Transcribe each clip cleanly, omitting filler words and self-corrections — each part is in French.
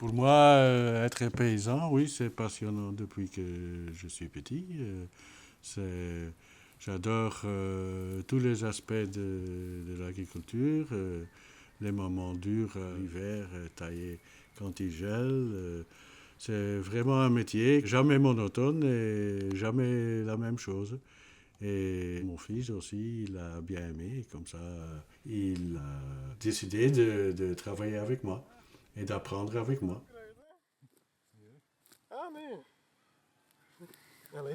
Pour moi, être paysan, oui, c'est passionnant depuis que je suis petit. C'est, j'adore tous les aspects de l'agriculture, les moments durs, l'hiver, tailler quand il gèle. C'est vraiment un métier jamais monotone et jamais la même chose. Et mon fils aussi, il a bien aimé, et comme ça, il a décidé de travailler avec moi et d'apprendre avec moi. Ah, nee. Allez.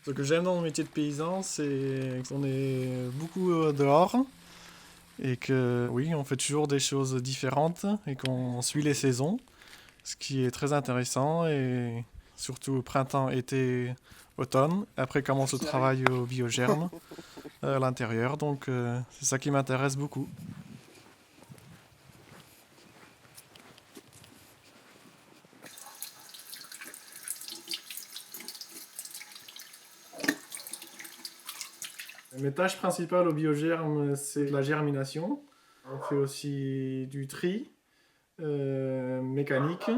Ce que j'aime dans le métier de paysan, c'est qu'on est beaucoup dehors et que oui, on fait toujours des choses différentes et qu'on suit les saisons, ce qui est très intéressant et surtout printemps, été, automne. Après commence le travail au biogerme à l'intérieur, donc c'est ça qui m'intéresse beaucoup. Mes tâches principales au biogerme, c'est la germination. On fait aussi du tri mécanique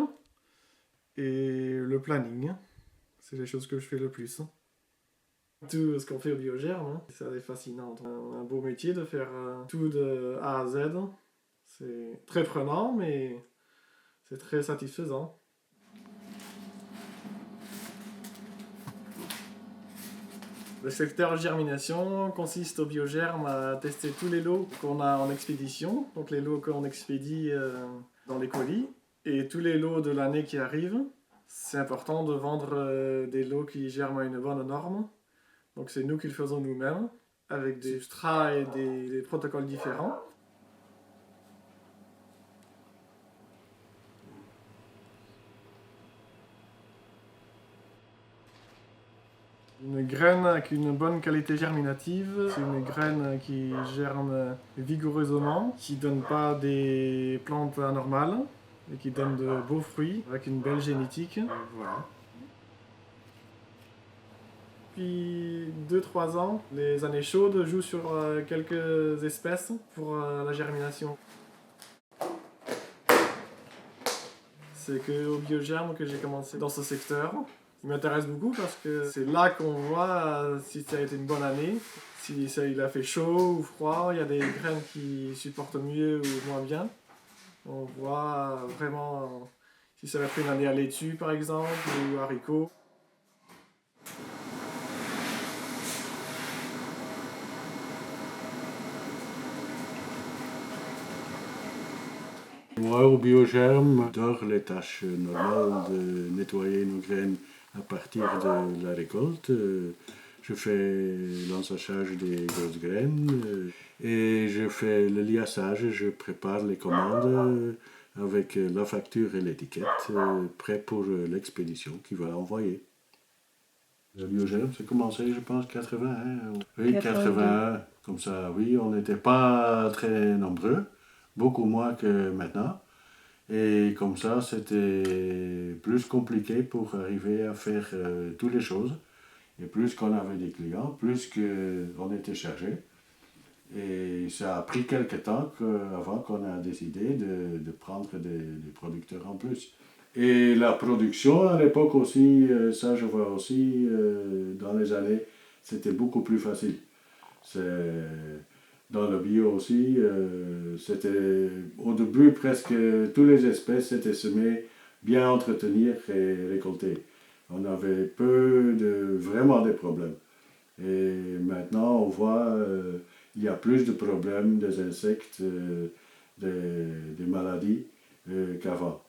et le planning. C'est les choses que je fais le plus. Tout ce qu'on fait au biogerme, hein, ça c'est fascinant. Un beau métier de faire tout de A à Z. C'est très prenant, mais c'est très satisfaisant. Le secteur germination consiste au biogerme à tester tous les lots qu'on a en expédition, donc les lots qu'on expédie dans les colis, et tous les lots de l'année qui arrivent. C'est important de vendre des lots qui germent à une bonne norme. Donc c'est nous qui le faisons nous-mêmes, avec des substrats et des protocoles différents. Une graine avec une bonne qualité germinative, c'est une graine qui germe vigoureusement, qui ne donne pas des plantes anormales, et qui donne de beaux fruits avec une belle génétique. Voilà. Depuis 2-3 ans, les années chaudes jouent sur quelques espèces pour la germination. C'est qu'au biogerme que j'ai commencé dans ce secteur. Il m'intéresse beaucoup parce que c'est là qu'on voit si ça a été une bonne année, si ça, il a fait chaud ou froid, il y a des graines qui supportent mieux ou moins bien. On voit vraiment si ça va être une année à laitue par exemple ou haricots. Moi, au biogerme, j'adore les tâches normales de nettoyer nos graines à partir de la récolte. Je fais l'ensachage des grosses graines et je fais le liassage. Je prépare les commandes avec la facture et l'étiquette, prêt pour l'expédition qui va envoyer. Le biogerme, c'est commencé, je pense, 81. Oui, 81. Comme ça, oui, on n'était pas très nombreux, beaucoup moins que maintenant. Et comme ça, c'était plus compliqué pour arriver à faire toutes les choses. Et plus qu'on avait des clients, plus qu'on était chargé. Et ça a pris quelques temps avant qu'on a décidé de prendre des producteurs en plus. Et la production à l'époque aussi, ça je vois aussi dans les années, c'était beaucoup plus facile. C'est, dans le bio aussi, c'était au début presque toutes les espèces étaient semées, bien entretenir et récolter. On avait peu de vraiment des problèmes. Et maintenant on voit il y a plus de problèmes des insectes, des maladies qu'avant.